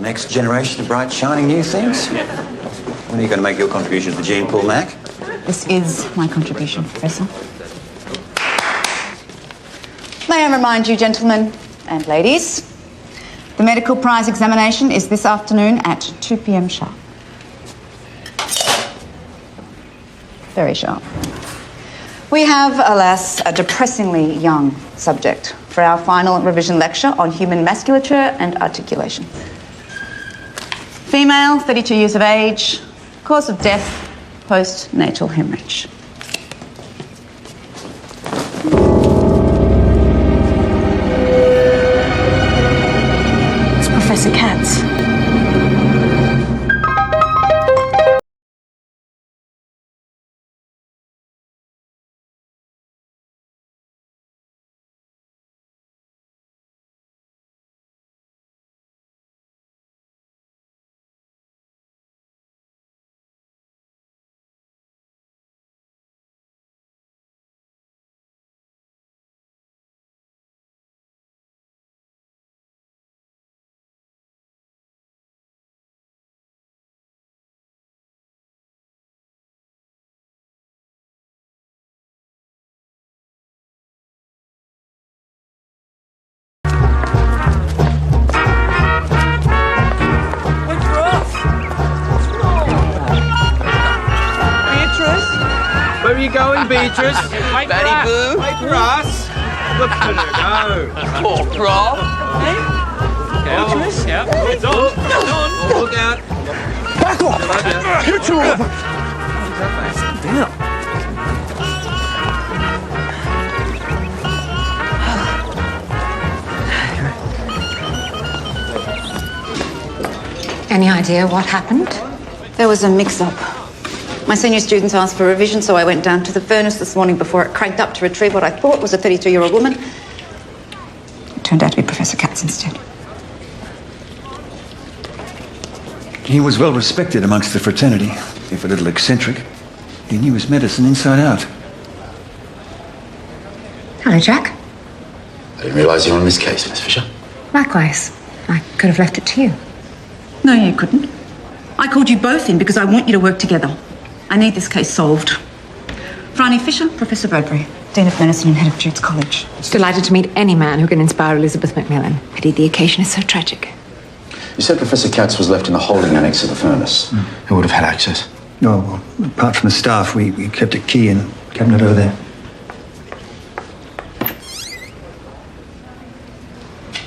Next generation of bright, shining new things. When are you going to make your contribution to the gene pool, Mac? This is my contribution, Professor. May I remind you, gentlemen and ladies, the medical prize examination is this afternoon at 2 p.m. sharp. Very sharp. We have, alas, a depressingly young subject for our final revision lecture on human musculature and articulation. Female, 32 years of age, cause of death, postnatal hemorrhage. It's Professor Katz. Where are you going, Beatrice? Betty Boo? Wait for us. Look at her go. Poor Rob. Beatrice? Yep. It's on. It's on. Look out. Back off! You two of them! Any idea what happened? There was a mix-up. My senior students asked for revision, so I went down to the furnace this morning before it cranked up to retrieve what I thought was a 32-year-old woman. It turned out to be Professor Katz instead. He was well respected amongst the fraternity, if a little eccentric. He knew his medicine inside out. Hello, Jack. I didn't realise you were on this case, Miss Fisher. Likewise. I could have left it to you. No, you couldn't. I called you both in because I want you to work together. I need this case solved. Franny Fisher, Professor Bradbury, Dean of Medicine and Head of Jude's College. Delighted to meet any man who can inspire Elizabeth Macmillan. Pity the occasion is so tragic. You said Professor Katz was left in the holding annex of the furnace. Who would have had access? No, well, apart from the staff, we kept a key in the cabinet over there.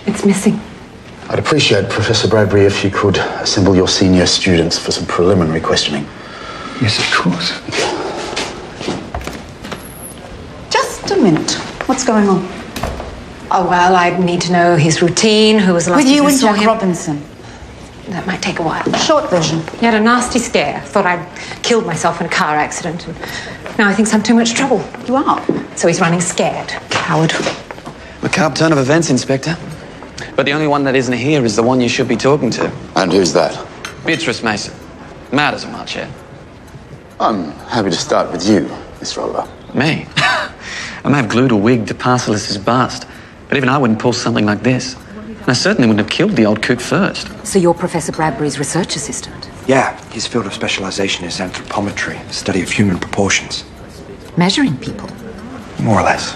It's missing. I'd appreciate, Professor Bradbury, if you could assemble your senior students for some preliminary questioning. Yes, of course. Just a minute. What's going on? Oh, well, I'd need to know his routine, who was the last With you person and saw Jack him. Robinson. That might take a while. Short version. He had a nasty scare. Thought I'd killed myself in a car accident. And now he thinks I'm too much trouble. You are. So he's running scared. Coward. Macabre turn of events, Inspector. But the only one that isn't here is the one you should be talking to. And who's that? Beatrice Mason. Mad as a much, yeah? I'm happy to start with you, Miss Roller. Me? I may have glued a wig to Parcelis's bust, but even I wouldn't pull something like this. And I certainly wouldn't have killed the old coot first. So you're Professor Bradbury's research assistant? Yeah, his field of specialization is anthropometry, the study of human proportions. Measuring people? More or less.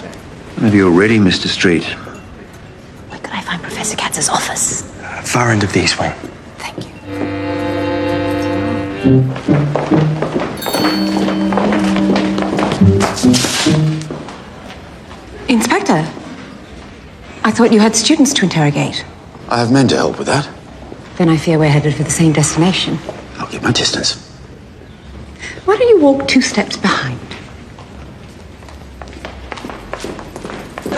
Whenever you're ready, Mr. Street. Where could I find Professor Katz's office? Far end of the east wing. Thank you. Inspector, I thought you had students to interrogate. I have men to help with that. Then I fear we're headed for the same destination. I'll keep my distance. Why don't you walk 2 steps behind?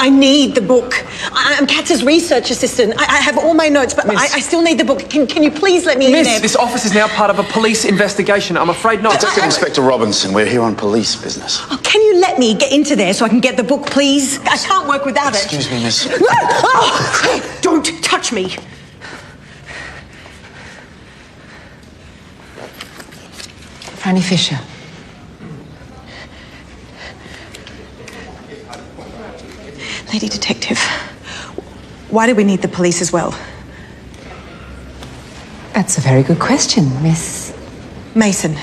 I need the book. I'm Katz's research assistant. I have all my notes, but I still need the book. Can you please let me in there? Miss, this office is now part of a police investigation. I'm afraid not. Detective Inspector Robinson, we're here on police business. Oh, can you let me get into there so I can get the book, please? I can't work without it. Excuse me, miss. Oh, don't touch me. Franny Fisher. Lady Detective, why do we need the police as well? That's a very good question, Miss. Mason.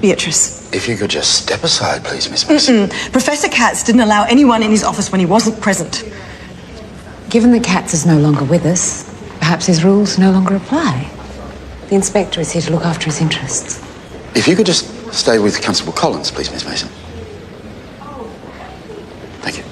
Beatrice. If you could just step aside, please, Miss Mason. Professor Katz didn't allow anyone in his office when he wasn't present. Given that Katz is no longer with us, perhaps his rules no longer apply. The inspector is here to look after his interests. If you could just stay with Constable Collins, please, Miss Mason. Thank you.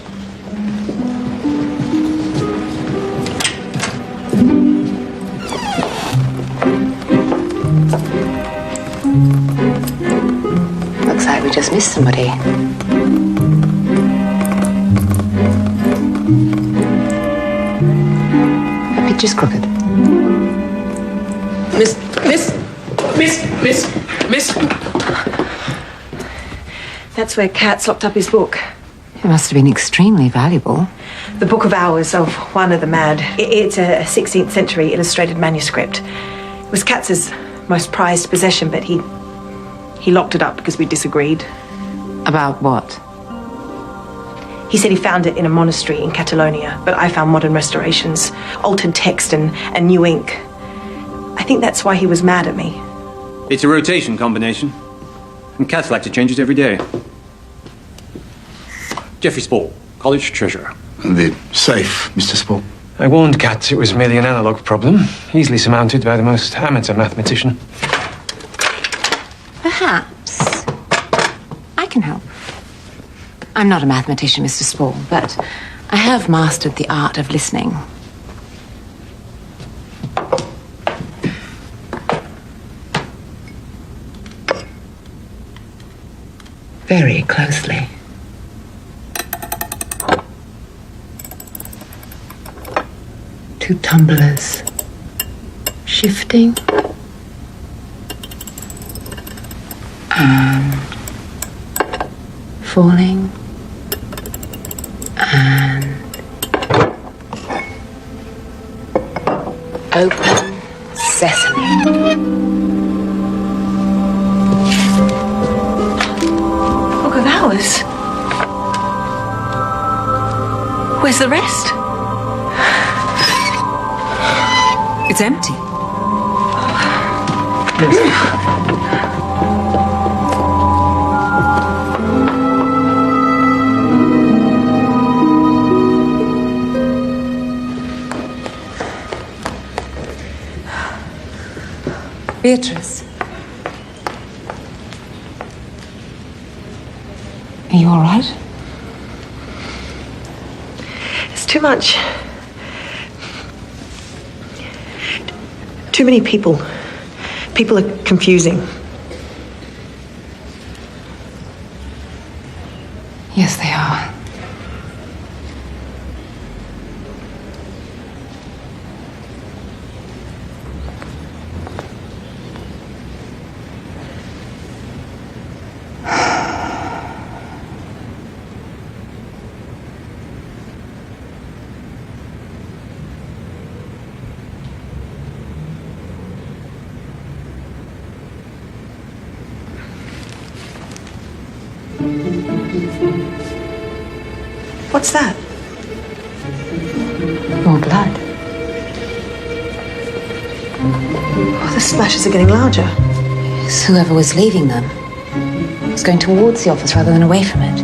Looks like we just missed somebody. That picture's crooked. Miss. That's where Katz locked up his book. It must have been extremely valuable. The Book of Hours of Juan of the Mad. It's a 16th century illustrated manuscript. It was Katz's most prized possession, but he locked it up because we disagreed. About what? He said he found it in a monastery in Catalonia, but I found modern restorations, altered text and new ink. I think that's why he was mad at me. It's a rotation combination. And cats like to change it every day. Jeffrey Spall, college treasurer. The safe, Mr. Spall. I warned Katz it was merely an analogue problem, easily surmounted by the most amateur mathematician. Perhaps I can help. I'm not a mathematician, Mr. Spall, but I have mastered the art of listening. Very closely. Two tumblers shifting and falling and open sesame. Book of Hours? Where's the rest? It's empty. Beatrice. Are you all right? It's too much. Too many people. People are confusing. Yes, they are. What's that? More blood. Oh, the splashes are getting larger. Yes, whoever was leaving them was going towards the office rather than away from it.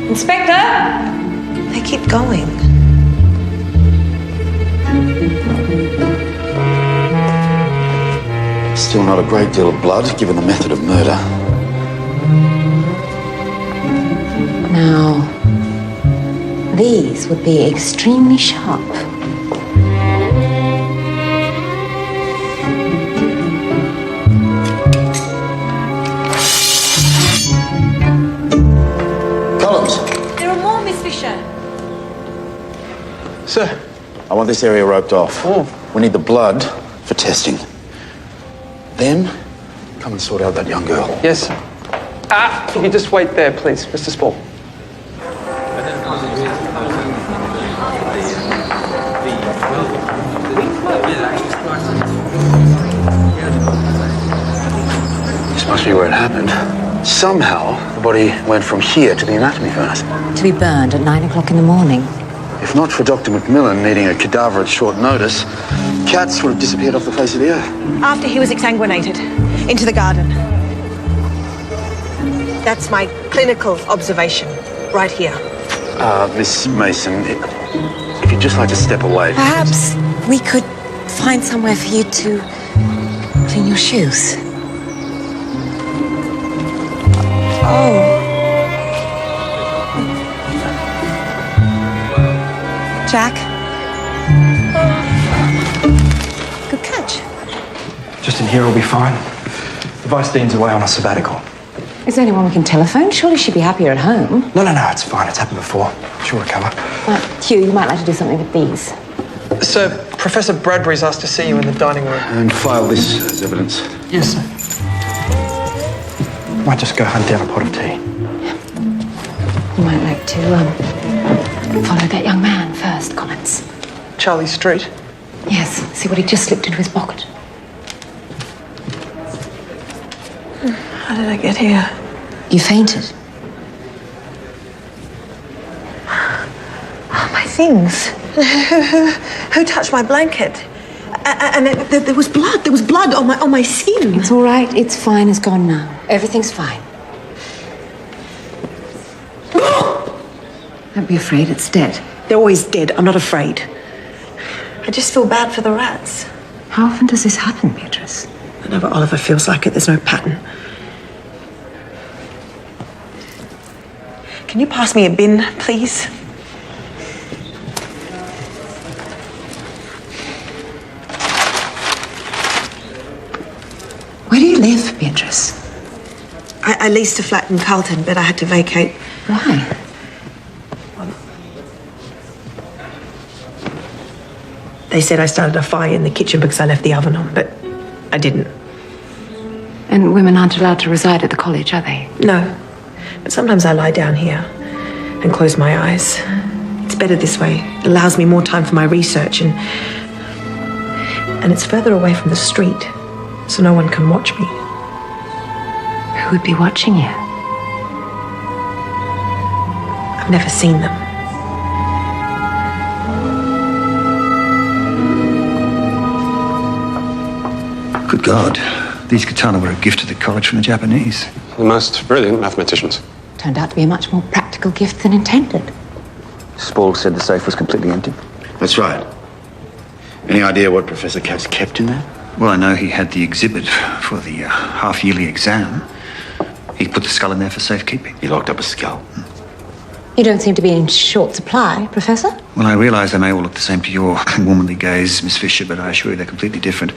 Inspector! They keep going. Still not a great deal of blood, given the method of murder. Now, these would be extremely sharp. Collins! There are more, Miss Fisher. Sir? I want this area roped off. Oh. We need the blood for testing. Then, come and sort out that young girl. Yes. If you just wait there, please, Mr. Spall. This must be where it happened. Somehow, the body went from here to the anatomy furnace. To be burned at 9 o'clock in the morning. If not for Dr. Macmillan needing a cadaver at short notice, Katz would have disappeared off the face of the earth. After he was exsanguinated, into the garden. That's my clinical observation, right here. Miss Mason, if you'd just like to step away. Perhaps we could find somewhere for you to clean your shoes. Oh. Jack? Good catch. Just in here will be fine. The Vice Dean's away on a sabbatical. Is there anyone we can telephone? Surely she'd be happier at home. No, it's fine. It's happened before. She'll recover. Right, Hugh, you might like to do something with these. Sir, Professor Bradbury's asked to see you in the dining room. And file this as evidence. Yes, sir. Might just go hunt down a pot of tea. You might like to, follow that young man first, Collins. Charlie Street. Yes, see what he just slipped into his pocket. How did I get here? You fainted. Oh, my things. Who touched my blanket? And there was blood. There was blood on my skin. It's all right. It's fine. It's gone now. Everything's fine. Don't be afraid. It's dead. They're always dead. I'm not afraid. I just feel bad for the rats. How often does this happen, Beatrice? Whenever Oliver feels like it, there's no pattern. Can you pass me a bin, please? Where do you live, Beatrice? I leased a flat in Carlton, but I had to vacate. Why? They said I started a fire in the kitchen because I left the oven on, but I didn't. And women aren't allowed to reside at the college, are they? No. But sometimes I lie down here and close my eyes. It's better this way. It allows me more time for my research and it's further away from the street, so no one can watch me. Who would be watching you? I've never seen them. Good God. These katana were a gift to the college from the Japanese. The most brilliant mathematicians. Turned out to be a much more practical gift than intended. Spall said the safe was completely empty. That's right. Any idea what Professor Katz kept in there? Well, I know he had the exhibit for the half-yearly exam. He put the skull in there for safekeeping. He locked up a skull. You don't seem to be in short supply, Professor. Well, I realise they may all look the same to your womanly gaze, Miss Fisher, but I assure you they're completely different.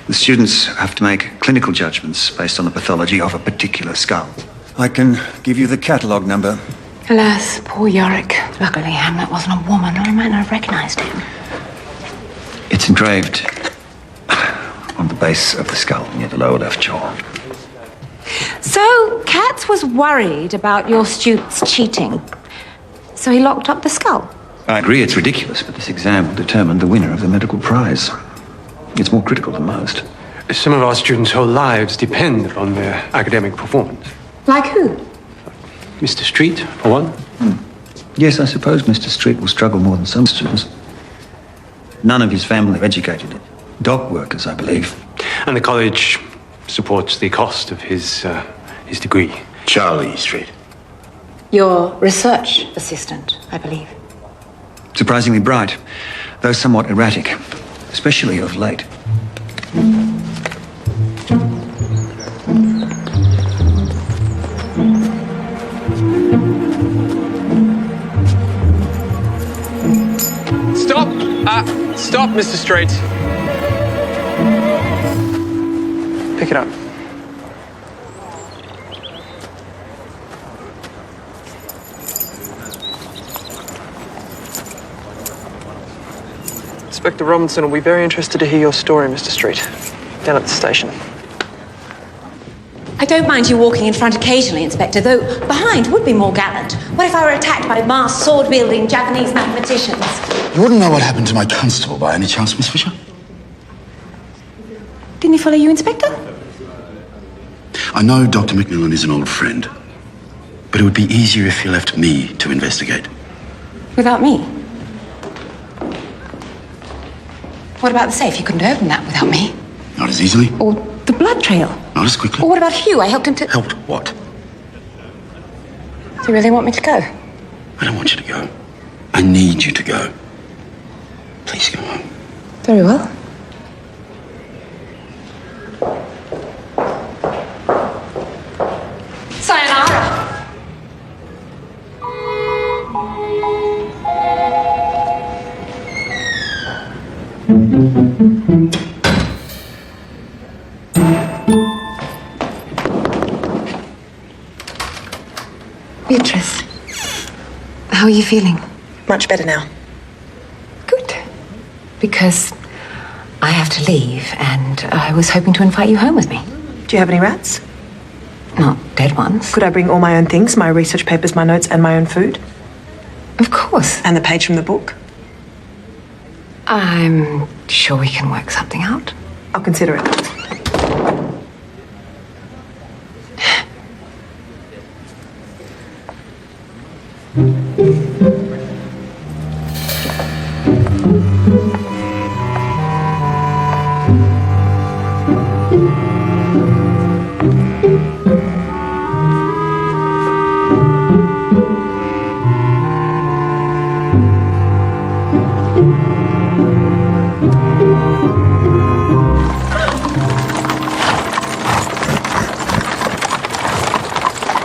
The students have to make clinical judgments based on the pathology of a particular skull. I can give you the catalogue number. Alas, poor Yorick. Luckily, Hamlet wasn't a woman, or I might not have recognised him. It's engraved on the base of the skull near the lower left jaw. So, Katz was worried about your students cheating. So he locked up the skull. I agree it's ridiculous, but this exam will determine the winner of the medical prize. It's more critical than most. Some of our students' whole lives depend upon their academic performance. Like who? Mr. Street, for one. Yes, I suppose Mr. Street will struggle more than some students. None of his family are educated. Dock workers, I believe. And the college supports the cost of his degree. Charlie Street. Your research assistant, I believe. Surprisingly bright, though somewhat erratic, especially of late. Stop! Stop, Mr. Street. Pick it up. Inspector Robinson will be very interested to hear your story, Mr. Street. Down at the station. I don't mind you walking in front occasionally, Inspector, though behind would be more gallant. What if I were attacked by masked, sword-wielding Japanese mathematicians? You wouldn't know what happened to my constable by any chance, Miss Fisher? Didn't he follow you, Inspector? I know Dr. Macmillan is an old friend, but it would be easier if he left me to investigate. Without me? What about the safe? You couldn't open that without me. Not as easily. Or the blood trail. Not as quickly. Or what about Hugh? I helped him to... Helped what? Do you really want me to go? I don't want you to go. I need you to go. Please go home. Very well. Sayonara. Beatrice, how are you feeling? Much better now. Good. Because I have to leave, and I was hoping to invite you home with me. Do you have any rats? Not dead ones. Could I bring all my own things, my research papers, my notes, and my own food? Of course. And the page from the book? I'm sure we can work something out. I'll consider it.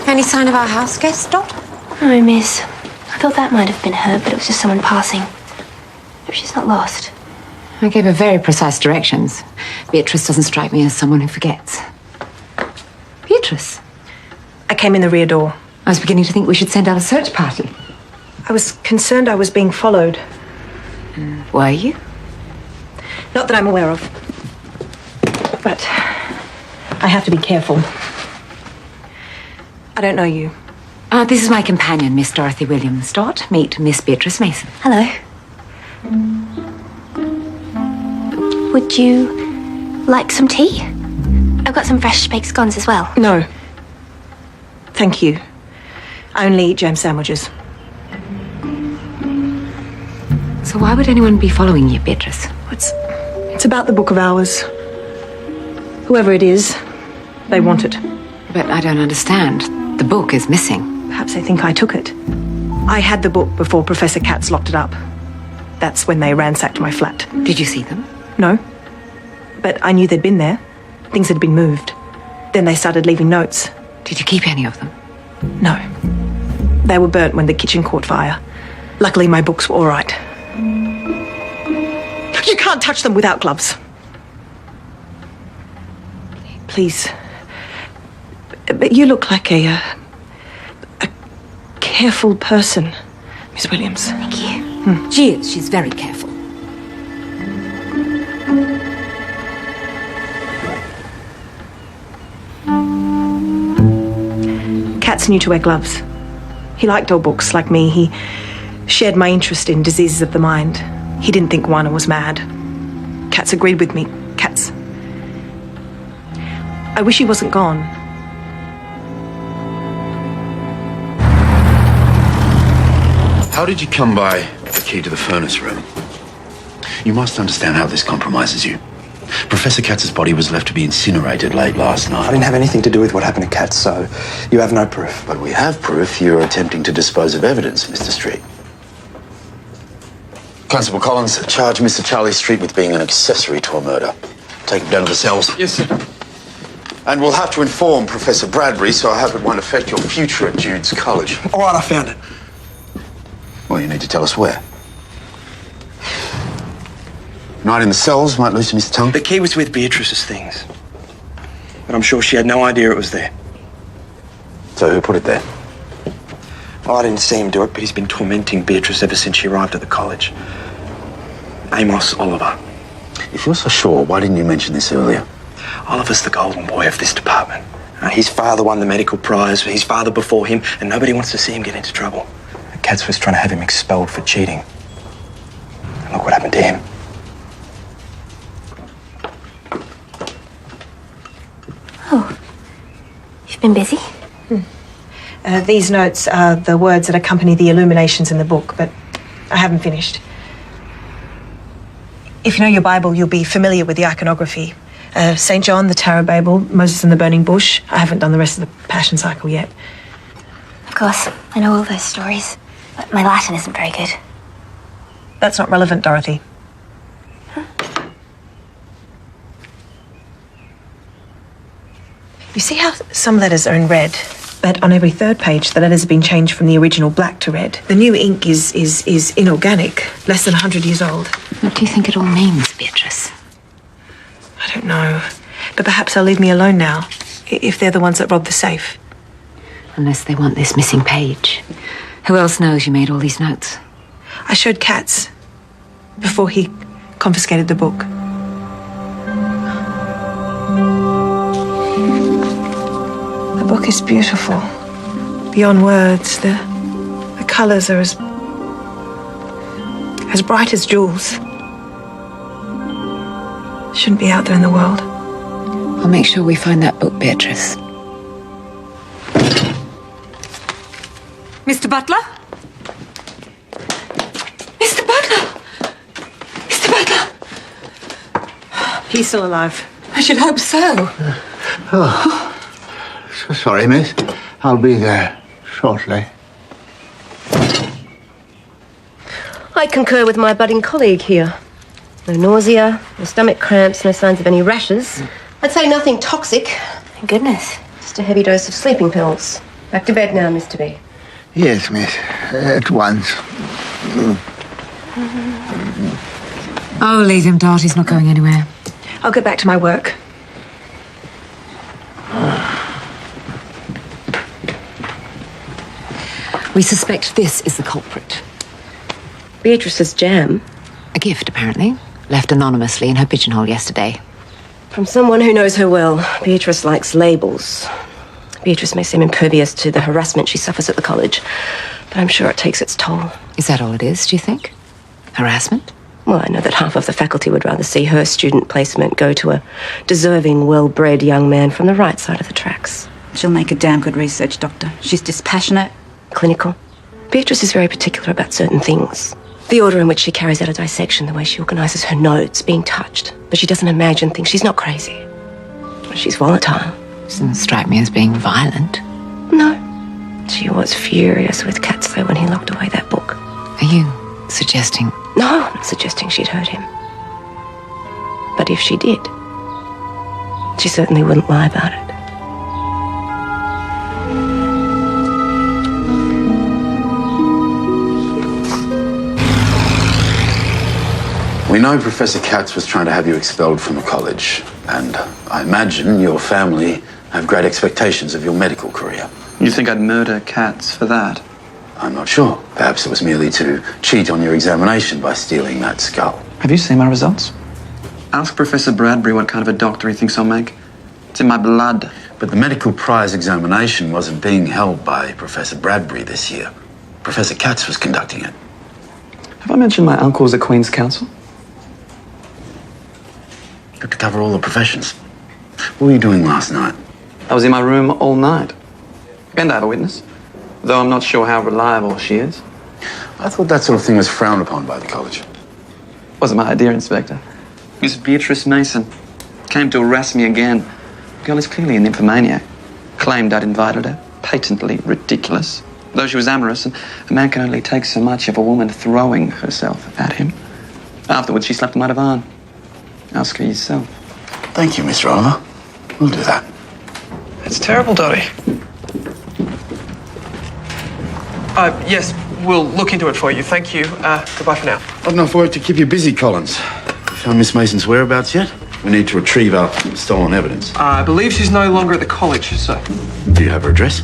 Any sign of our house guest, Dot? No, miss. I thought that might have been her, but it was just someone passing. Hope she's not lost. I gave her very precise directions. Beatrice doesn't strike me as someone who forgets. Beatrice? I came in the rear door. I was beginning to think we should send out a search party. I was concerned I was being followed. Were you? Not that I'm aware of. But I have to be careful. I don't know you. This is my companion, Miss Dorothy Williams. Dot, meet Miss Beatrice Mason. Hello. Would you like some tea? I've got some fresh baked scones as well. No. Thank you. I only eat jam sandwiches. So why would anyone be following you, Beatrice? It's about the book of hours. Whoever it is, they want it. But I don't understand. The book is missing. Perhaps they think I took it. I had the book before Professor Katz locked it up. That's when they ransacked my flat. Did you see them? No. But I knew they'd been there. Things had been moved. Then they started leaving notes. Did you keep any of them? No. They were burnt when the kitchen caught fire. Luckily, my books were all right. You can't touch them without gloves. Please. But you look like a careful person, Miss Williams. Thank you. She is. She's very careful. Katz knew to wear gloves. He liked old books like me. He shared my interest in diseases of the mind. He didn't think Juana was mad. Katz agreed with me. Katz. I wish he wasn't gone. How did you come by the key to the furnace room? You must understand how this compromises you. Professor Katz's body was left to be incinerated late last night. I didn't have anything to do with what happened to Katz, so you have no proof. But we have proof you're attempting to dispose of evidence, Mr. Street. Constable Collins, charge Mr. Charlie Street with being an accessory to a murder. Take him down to the cells. Yes, sir. And we'll have to inform Professor Bradbury, so I hope it won't affect your future at Jude's College. All right, I found it. Well, you need to tell us where. Night in the cells might loosen his tongue. The key was with Beatrice's things. But I'm sure she had no idea it was there. So who put it there? Oh, I didn't see him do it, but he's been tormenting Beatrice ever since she arrived at the college. Amos Oliver. If you're so sure, why didn't you mention this earlier? Oliver's the golden boy of this department. His father won the medical prize, his father before him, and nobody wants to see him get into trouble. Katz was trying to have him expelled for cheating. And look what happened to him. Oh, you've been busy? These notes are the words that accompany the illuminations in the book, but I haven't finished. If you know your Bible, you'll be familiar with the iconography. St. John, the Tower of Babel, Moses and the Burning Bush. I haven't done the rest of the Passion Cycle yet. Of course, I know all those stories, but my Latin isn't very good. That's not relevant, Dorothy. You see how some letters are in red, but on every third page the letters have been changed from the original black to red. The new ink is inorganic, less than 100 years old. What do you think it all means, Beatrice? I don't know, but perhaps they'll leave me alone now, if they're the ones that robbed the safe. Unless they want this missing page. Who else knows you made all these notes? I showed Katz before he confiscated the book. The book is beautiful. Beyond words, the colours are as bright as jewels. Shouldn't be out there in the world. I'll make sure we find that book, Beatrice. Mr. Butler? Mr. Butler! Mr. Butler! He's still alive. I should hope so. Oh, so sorry, miss. I'll be there shortly. I concur with my budding colleague here. No nausea, no stomach cramps, no signs of any rashes. I'd say nothing toxic. Thank goodness. Just a heavy dose of sleeping pills. Back to bed now, Mr. B. Yes, miss. At once. Oh, leave him, Dart. He's not going anywhere. I'll get back to my work. We suspect this is the culprit. Beatrice's jam. A gift, apparently. Left anonymously in her pigeonhole yesterday. From someone who knows her well, Beatrice likes labels. Beatrice may seem impervious to the harassment she suffers at the college, but I'm sure it takes its toll. Is that all it is, do you think? Harassment? Well, I know that half of the faculty would rather see her student placement go to a deserving, well-bred young man from the right side of the tracks. She'll make a damn good research doctor. She's dispassionate. Clinical. Beatrice is very particular about certain things. The order in which she carries out a dissection, the way she organises her notes, being touched. But she doesn't imagine things. She's not crazy. She's volatile. Doesn't strike me as being violent. No. She was furious with Katz, though, when he locked away that book. Are you suggesting? No, I'm not suggesting she'd hurt him. But if she did, she certainly wouldn't lie about it. We know Professor Katz was trying to have you expelled from the college, and I imagine your family have great expectations of your medical career. You think I'd murder Katz for that? I'm not sure. Perhaps it was merely to cheat on your examination by stealing that skull. Have you seen my results? Ask Professor Bradbury what kind of a doctor he thinks I'll make. It's in my blood. But the medical prize examination wasn't being held by Professor Bradbury this year. Professor Katz was conducting it. Have I mentioned my uncle was a Queen's Counsel? Got to cover all the professions. What were you doing last night? I was in my room all night. And I have a witness, though I'm not sure how reliable she is. I thought that sort of thing was frowned upon by the college. Wasn't my idea, Inspector. Miss Beatrice Mason came to harass me again. The girl is clearly an nymphomaniac. Claimed I'd invited her. Patently ridiculous. Though she was amorous, and a man can only take so much of a woman throwing herself at him. Afterwards, she slapped him out of arm. Ask her yourself. Thank you, Mr. Oliver. We'll do that. It's terrible, Dottie. Yes, we'll look into it for you. Thank you. Goodbye for now. Not enough work to keep you busy, Collins. You found Miss Mason's whereabouts yet? We need to retrieve our stolen evidence. I believe she's no longer at the college, sir. Do you have her address?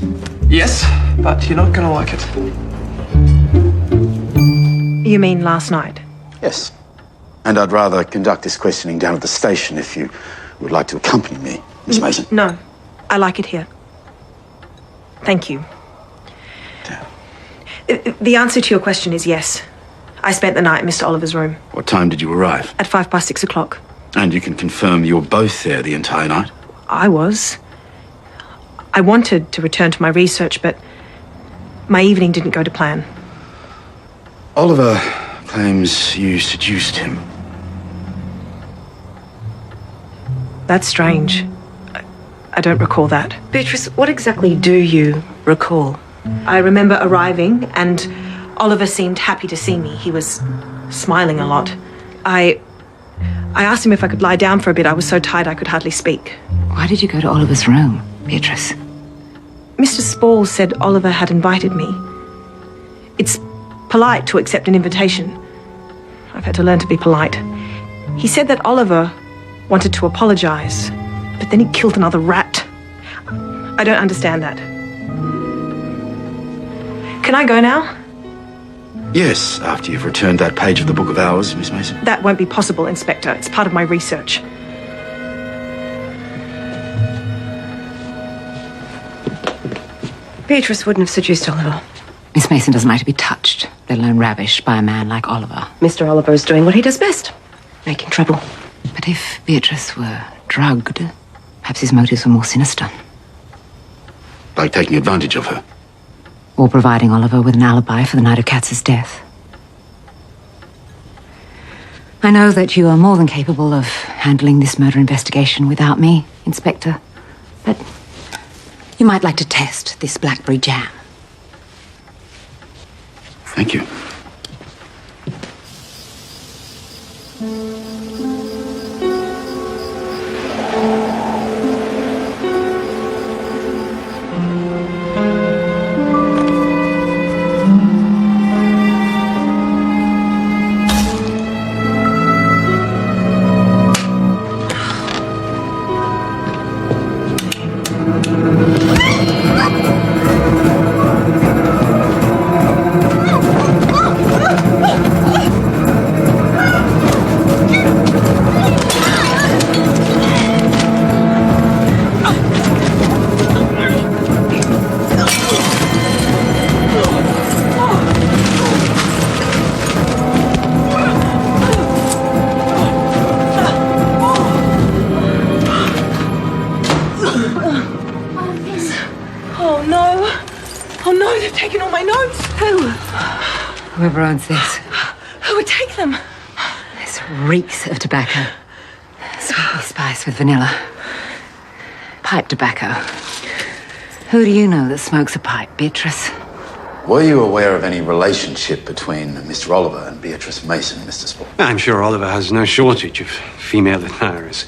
Yes, but you're not going to like it. You mean last night? Yes. And I'd rather conduct this questioning down at the station if you would like to accompany me, Miss Mason. No, I like it here. Thank you. The answer to your question is yes. I spent the night in Mr. Oliver's room. What time did you arrive? At 6:05. And you can confirm you were both there the entire night? I was. I wanted to return to my research, but my evening didn't go to plan. Oliver claims you seduced him. That's strange. I don't recall that. Beatrice, what exactly do you recall? I remember arriving and Oliver seemed happy to see me. He was smiling a lot. I asked him if I could lie down for a bit. I was so tired I could hardly speak. Why did you go to Oliver's room, Beatrice? Mr. Spall said Oliver had invited me. It's polite to accept an invitation. I've had to learn to be polite. He said that Oliver wanted to apologize, but then he killed another rat. I don't understand that. Can I go now? Yes, after you've returned that page of the Book of Hours, Miss Mason. That won't be possible, Inspector. It's part of my research. Beatrice wouldn't have seduced Oliver. Miss Mason doesn't like to be touched, let alone ravished by a man like Oliver. Mr. Oliver is doing what he does best, making trouble. But if Beatrice were drugged, perhaps his motives were more sinister. Like taking advantage of her. Or providing Oliver with an alibi for the night of Katz's death. I know that you are more than capable of handling this murder investigation without me, Inspector. But you might like to test this blackberry jam. Thank you. Whoever owns this. Who would take them? This reeks of tobacco. Sweetly spiced with vanilla. Pipe tobacco. Who do you know that smokes a pipe, Beatrice? Were you aware of any relationship between Mr. Oliver and Beatrice Mason, Mr. Spall? I'm sure Oliver has no shortage of female admirers.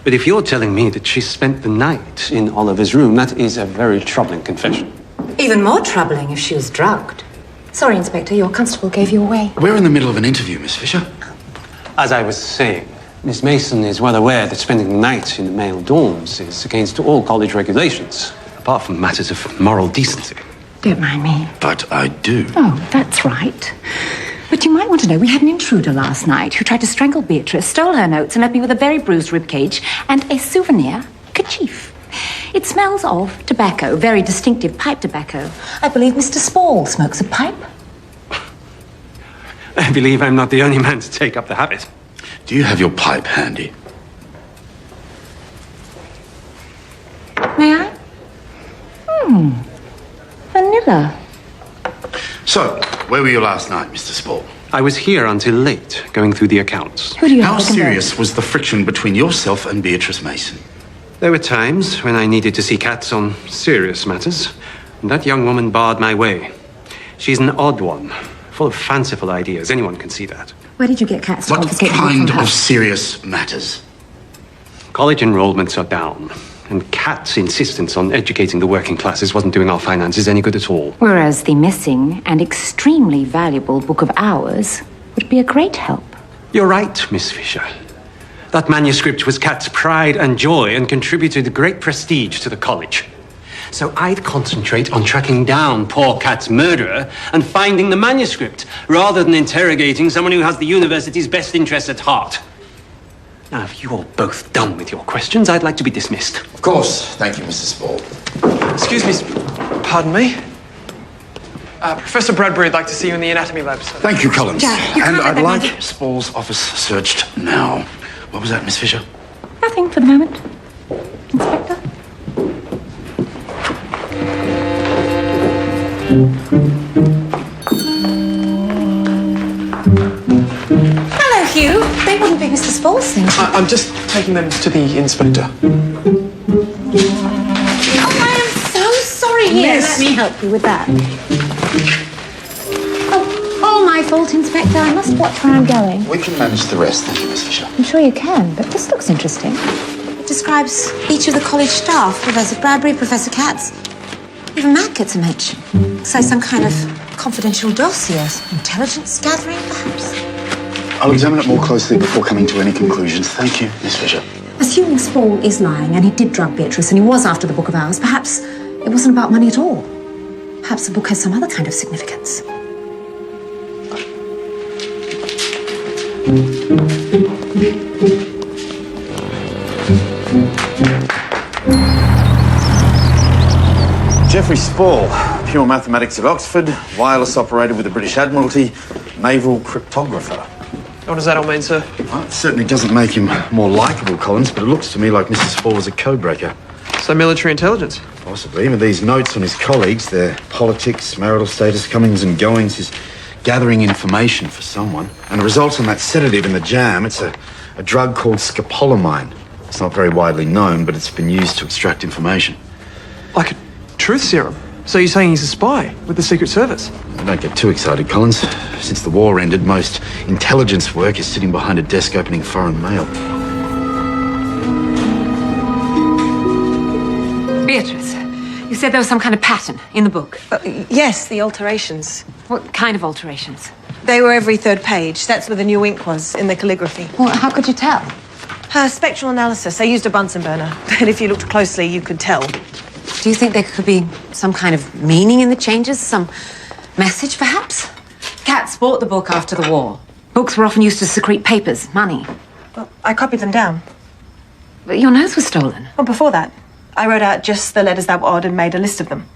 But if you're telling me that she spent the night in Oliver's room, that is a very troubling confession. Even more troubling if she was drugged. Sorry, Inspector, your constable gave you away. We're in the middle of an interview, Miss Fisher. As I was saying, Miss Mason is well aware that spending the night in the male dorms is against all college regulations, apart from matters of moral decency. Don't mind me. But I do. Oh, that's right. But you might want to know we had an intruder last night who tried to strangle Beatrice, stole her notes, and left me with a very bruised ribcage and a souvenir kerchief. It smells of tobacco, very distinctive pipe tobacco. I believe Mr. Spall smokes a pipe. I believe I'm not the only man to take up the habit. Do you have your pipe handy? May I? Vanilla. So, where were you last night, Mr. Spall? I was here until late, going through the accounts. Who do you How have serious was the friction between yourself and Beatrice Mason? There were times when I needed to see Katz on serious matters, and that young woman barred my way. She's an odd one, full of fanciful ideas. Anyone can see that. Where did you get Katz to What confiscate the book kind from her? of serious matters? College enrollments are down, and Katz's insistence on educating the working classes wasn't doing our finances any good at all. Whereas the missing and extremely valuable Book of Hours would be a great help. You're right, Miss Fisher. That manuscript was Katz's pride and joy and contributed great prestige to the college. So I'd concentrate on tracking down poor Katz's murderer and finding the manuscript, rather than interrogating someone who has the university's best interests at heart. Now, if you're both done with your questions, I'd like to be dismissed. Of course. Thank you, Mr. Spall. Excuse me, pardon me? Professor Bradbury would like to see you in the anatomy lab, sir. Thank you, Collins. Yeah, you And can't I'd let like them- Spall's office searched now. What was that, Miss Fisher? Nothing for the moment. Inspector? Hello, Hugh. They wouldn't be Mr. Spall's things. I'm just taking them to the inspector. Oh, I am so sorry. Here, let me help you with that. Oh, my fault, Inspector. I must watch where I'm going. We can manage the rest, thank you, Miss Fisher. I'm sure you can, but this looks interesting. It describes each of the college staff, Professor Bradbury, Professor Katz. Even Matt gets a mention. So some kind of confidential dossier, intelligence gathering, perhaps? I'll examine it more closely before coming to any conclusions. Thank you, Miss Fisher. Assuming Spall is lying and he did drug Beatrice and he was after the Book of Hours, perhaps it wasn't about money at all. Perhaps the book has some other kind of significance. Geoffrey Spall, pure mathematics at Oxford, wireless operator with the British Admiralty, naval cryptographer. What does that all mean, sir? Well, it certainly doesn't make him more likeable, Collins, but it looks to me like Mr. Spall was a codebreaker. So military intelligence? Possibly. With these notes on his colleagues, their politics, marital status, comings and goings, he's gathering information for someone. And the results on that sedative in the jam, it's a drug called scopolamine. It's not very widely known, but it's been used to extract information. Like a truth serum? So you're saying he's a spy with the Secret Service? Don't get too excited, Collins. Since the war ended, most intelligence work is sitting behind a desk opening foreign mail. Beatrice, you said there was some kind of pattern in the book. Yes, the alterations. What kind of alterations? They were every third page. That's where the new ink was, in the calligraphy. Well, how could you tell? Her spectral analysis. I used a Bunsen burner. And if you looked closely, you could tell. Do you think there could be some kind of meaning in the changes? Some message, perhaps? Katz bought the book after the war. Books were often used to secrete papers, money. Well, I copied them down. But your notes were stolen. Well, before that, I wrote out just the letters that were odd and made a list of them.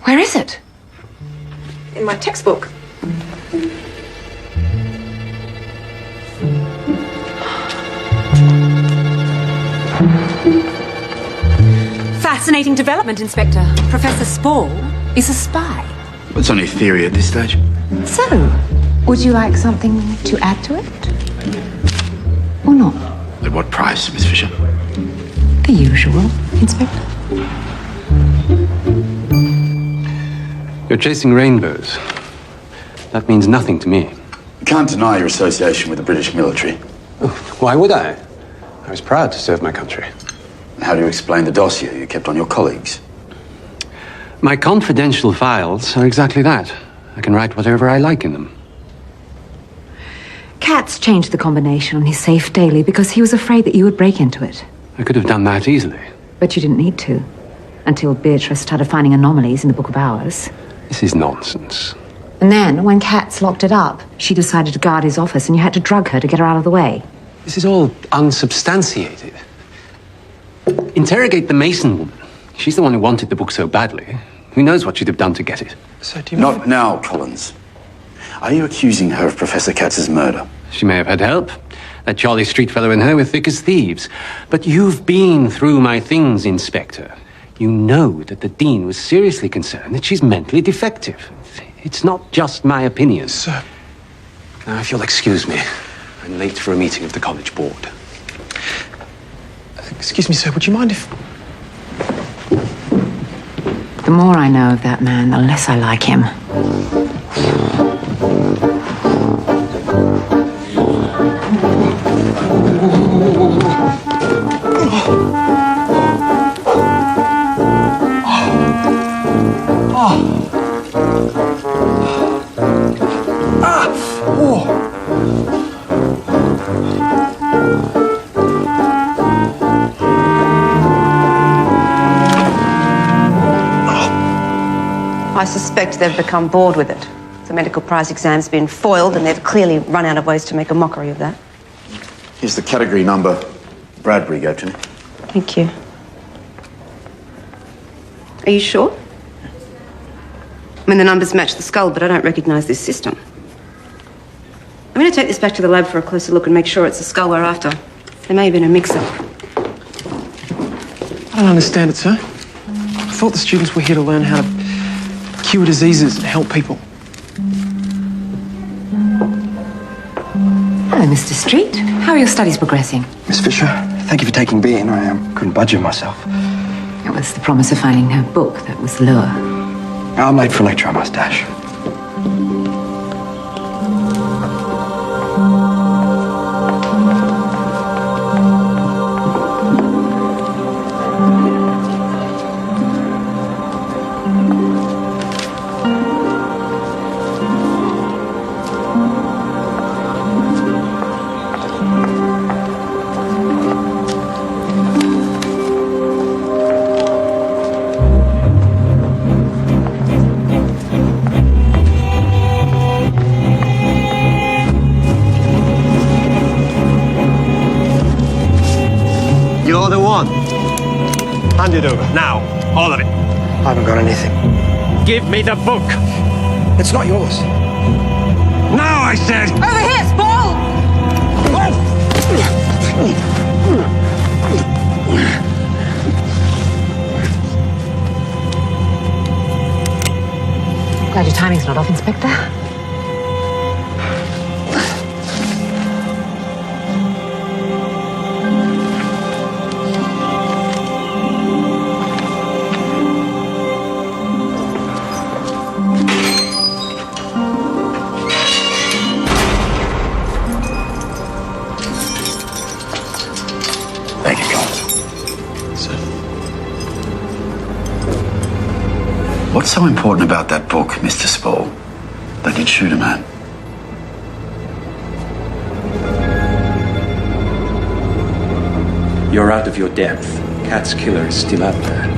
Where is it? In my textbook. Fascinating development, Inspector. Professor Spall is a spy. It's only theory at this stage. So, would you like something to add to it? Or not? At what price, Miss Fisher? The usual, Inspector. You're chasing rainbows. That means nothing to me. You can't deny your association with the British military. Why would I? I was proud to serve my country. And how do you explain the dossier you kept on your colleagues? My confidential files are exactly that. I can write whatever I like in them. Katz changed the combination on his safe daily because he was afraid that you would break into it. I could have done that easily. But you didn't need to. Until Beatrice started finding anomalies in the Book of Hours. This is nonsense. And then, when Katz locked it up, she decided to guard his office and you had to drug her to get her out of the way. This is all unsubstantiated. Interrogate the Mason woman. She's the one who wanted the book so badly. Who knows what she'd have done to get it? So do you Not now, Collins. Are you accusing her of Professor Katz's murder? She may have had help. That jolly street fellow and her were thick as thieves. But you've been through my things, Inspector. You know that the Dean was seriously concerned that she's mentally defective. It's not just my opinion. Sir. Now, if you'll excuse me, I'm late for a meeting of the college board. Excuse me, sir, would you mind if... The more I know of that man, the less I like him. I suspect they've become bored with it. The medical prize exam's been foiled and they've clearly run out of ways to make a mockery of that. Here's the category number Bradbury gave to me. Thank you. Are you sure? I mean, the numbers match the skull, but I don't recognise this system. I'm going to take this back to the lab for a closer look and make sure it's the skull we're after. There may have been a mix-up. I don't understand it, sir. I thought the students were here to learn how to cure diseases and help people. Hello, Mr. Street. How How are your studies progressing? Miss Fisher, thank you for taking me in. I couldn't budge it myself. It was the promise of finding her book that was the lure. I'm late for a lecture. I must dash. You're the one. Hand it over, now. All of it. I haven't got anything. Give me the book. It's not yours. Now, I said! Over here, Spall! Glad your timing's not off, Inspector. Thank you, Colin. Sir. What's so important about that book, Mr. Spall, that you'd shoot a man? You're out of your depth. Cat's killer is still out there.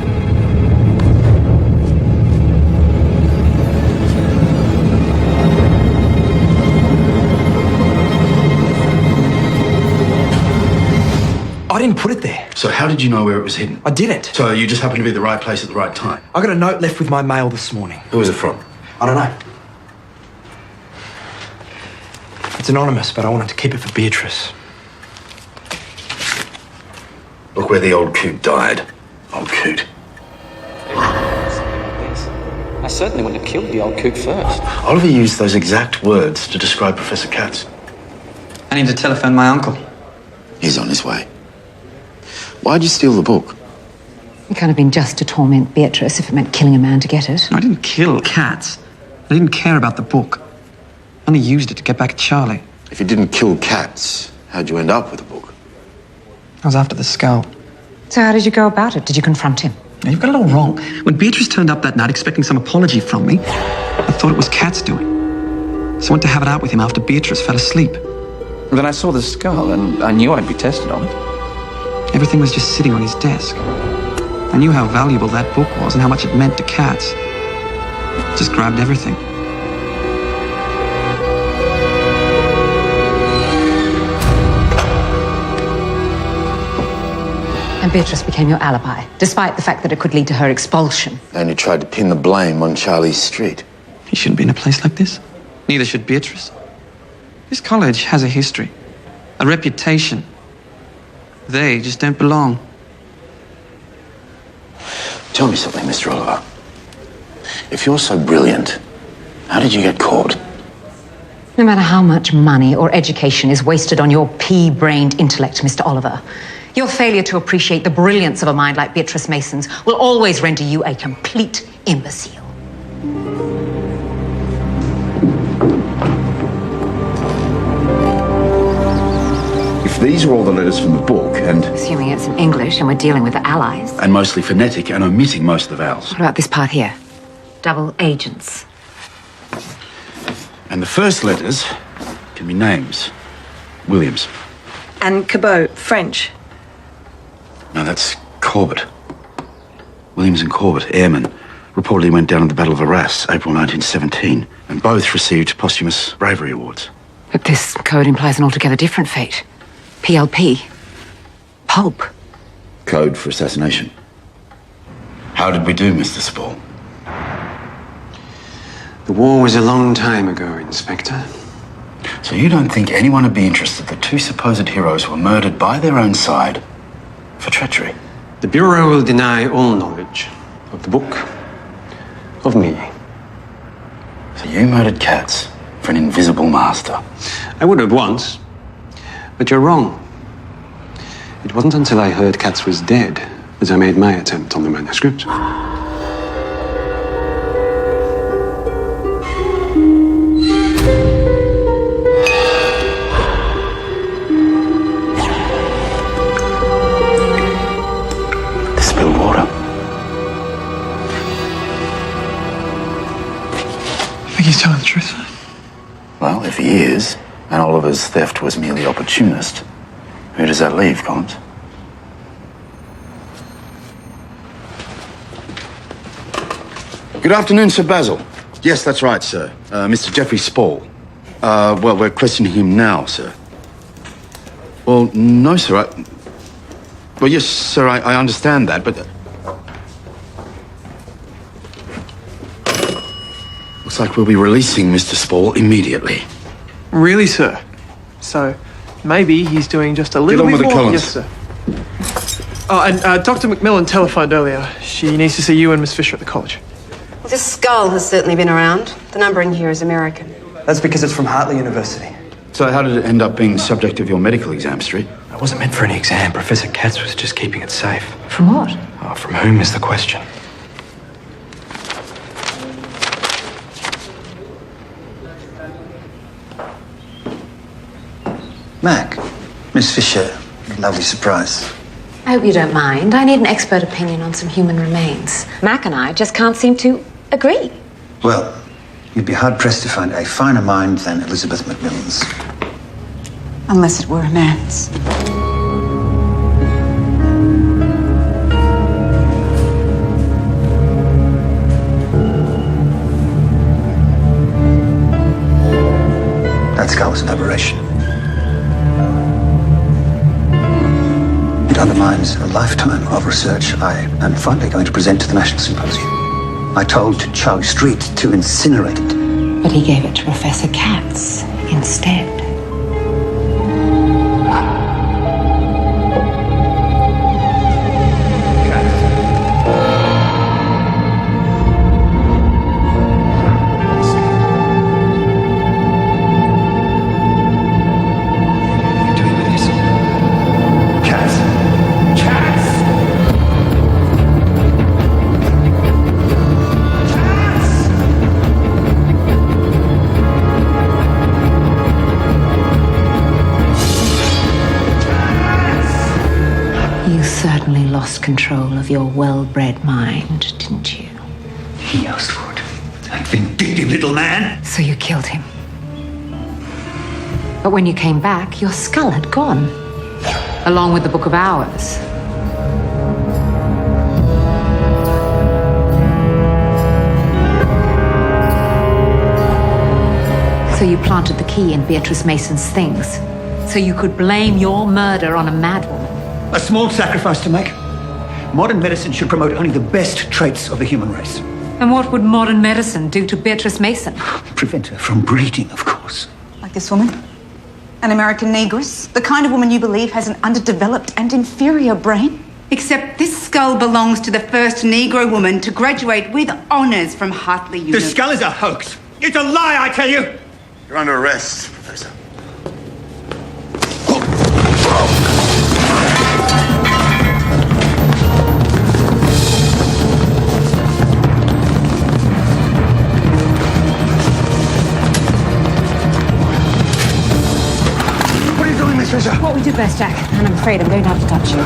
I didn't put it there. So how did you know where it was hidden? I didn't. So you just happened to be at the right place at the right time? I got a note left with my mail this morning. Who was it from? I don't know. It's anonymous, but I wanted to keep it for Beatrice. Look where the old coot died. Old coot. I certainly wouldn't have killed the old coot first. Oliver used those exact words to describe Professor Katz. I need to telephone my uncle. He's on his way. Why'd you steal the book? It can't have been just to torment Beatrice if it meant killing a man to get it. I didn't kill Katz. I didn't care about the book. I only used it to get back at Charlie. If you didn't kill Katz, how'd you end up with the book? I was after the skull. So how did you go about it? Did you confront him? Now, you've got it all wrong. When Beatrice turned up that night expecting some apology from me, I thought it was Katz doing. So I went to have it out with him after Beatrice fell asleep. Then I saw the skull and I knew I'd be tested on it. Everything was just sitting on his desk. I knew how valuable that book was and how much it meant to Katz. Just grabbed everything. And Beatrice became your alibi, despite the fact that it could lead to her expulsion. And you tried to pin the blame on Charlie's street. He shouldn't be in a place like this. Neither should Beatrice. This college has a history, a reputation. They just don't belong. Tell me something, Mr. Oliver. If you're so brilliant, how did you get caught? No matter how much money or education is wasted on your pea-brained intellect, Mr. Oliver, your failure to appreciate the brilliance of a mind like Beatrice Mason's will always render you a complete imbecile. If these are all the letters from the book, and Assuming it's in English and we're dealing with the Allies. and mostly phonetic and omitting most of the vowels. What about this part here? Double agents. And the first letters can be names. Williams. And Cabot, French. No, that's Corbett. Williams and Corbett, airmen, reportedly went down in the Battle of Arras, April 1917, and both received posthumous bravery awards. But this code implies an altogether different fate. PLP. Pulp. Code for assassination. How did we do, Mr. Spall? The war was a long time ago, Inspector. So you don't think anyone would be interested that two supposed heroes were murdered by their own side for treachery? The Bureau will deny all knowledge of the book, of me. So you murdered Katz for an invisible master? I would have once, but But you're wrong. It wasn't until I heard Katz was dead that I made my attempt on the manuscript. The spilled water. I think he's telling the truth. Well, if he is, and Oliver's theft was merely opportunist, who does that leave, Collins? Good afternoon, Sir Basil. Yes, that's right, sir. Mr. Geoffrey Spall. Well, we're questioning him now, sir. Well, no, sir. Well, yes, sir, I understand that, but... Looks like we'll be releasing Mr. Spall immediately. Really, sir? So, maybe he's doing just a little bit more... Get on with it, Collins. Yes, sir. Oh, and Dr. Macmillan telephoned earlier. She needs to see you and Miss Fisher at the college. Well, this skull has certainly been around. The numbering here is American. That's because it's from Hartley University. So how did it end up being the subject of your medical exam, Street? It wasn't meant for any exam. Professor Katz was just keeping it safe. From what? Oh, from whom is the question? Mac, Miss Fisher, lovely surprise. I hope you don't mind. I need an expert opinion on some human remains. Mac and I just can't seem to agree. Well, you'd be hard-pressed to find a finer mind than Elizabeth Macmillan's. Unless it were a man's. That skull was an aberration. It undermines a lifetime of research I am finally going to present to the National Symposium. I told Charlie Street to incinerate it. But he gave it to Professor Katz instead. You certainly lost control of your well-bred mind, didn't you? He asked for it. That vindictive little man. So you killed him. But when you came back, your skull had gone, along with the Book of Hours. So you planted the key in Beatrice Mason's things, so you could blame your murder on a madwoman. A small sacrifice to make. Modern medicine should promote only the best traits of the human race. And what would modern medicine do to Beatrice Mason? Prevent her from breeding, of course. Like this woman? An American negress? The kind of woman you believe has an underdeveloped and inferior brain? Except this skull belongs to the first Negro woman to graduate with honors from Hartley University. The skull is a hoax. It's a lie, I tell you. You're under arrest, Professor. What are you doing, Miss Fisher? What we do best, Jack. And I'm afraid I'm going to have to touch you.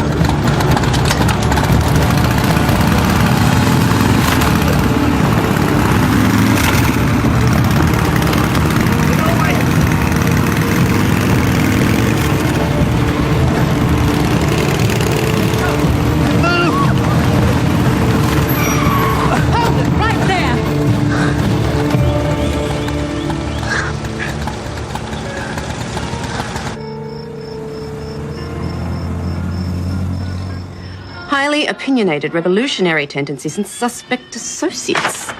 Highly opinionated revolutionary tendencies and suspect associates.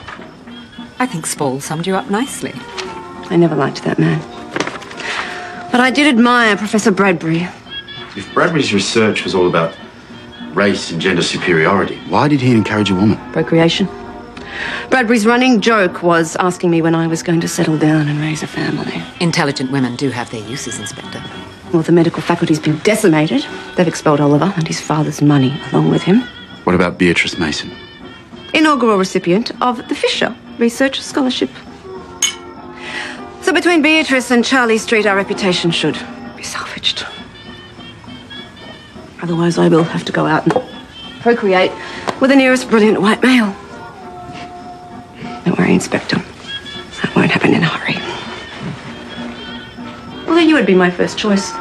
I think Spall summed you up nicely. I never liked that man. But I did admire Professor Bradbury. If Bradbury's research was all about race and gender superiority, why did he encourage a woman? Procreation. Bradbury's running joke was asking me when I was going to settle down and raise a family. Intelligent women do have their uses, Inspector. Well, the medical faculty's been decimated. They've expelled Oliver and his father's money along with him. What about Beatrice Mason? Inaugural recipient of the Fisher Research Scholarship. So between Beatrice and Charlie Street, our reputation should be salvaged. Otherwise, I will have to go out and procreate with the nearest brilliant white male. Don't worry, Inspector. That won't happen in a hurry. Although you would be my first choice.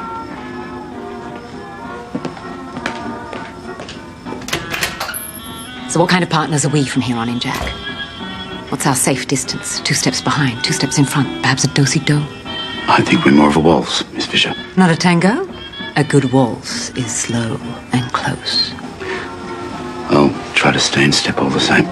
So what kind of partners are we from here on in, Jack? What's our safe distance? 2 steps behind, 2 steps in front, perhaps a do-si-do? I think we're more of a waltz, Miss Fisher. Not a tango? A good waltz is slow and close. I'll try to stay in step all the same.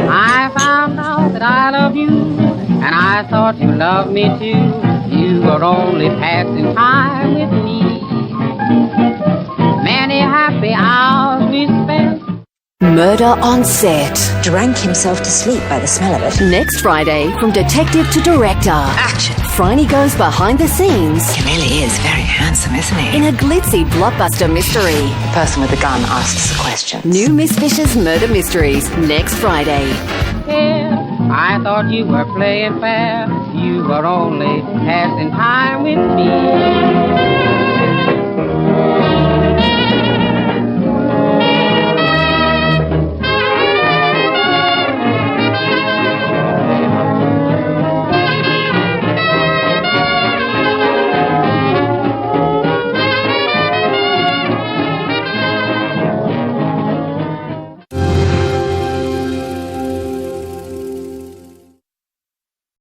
I found out that I love you, and I thought you loved me too. You were only passing time with me. Many happy hours we spent. Murder on set. Drank himself to sleep by the smell of it. Next Friday, from detective to director. Action. Franny goes behind the scenes. He really is very handsome, isn't he? In a glitzy blockbuster mystery. The person with the gun asks the questions. New Miss Fisher's Murder Mysteries, next Friday. Yeah, I thought you were playing fair. You were only passing time with me.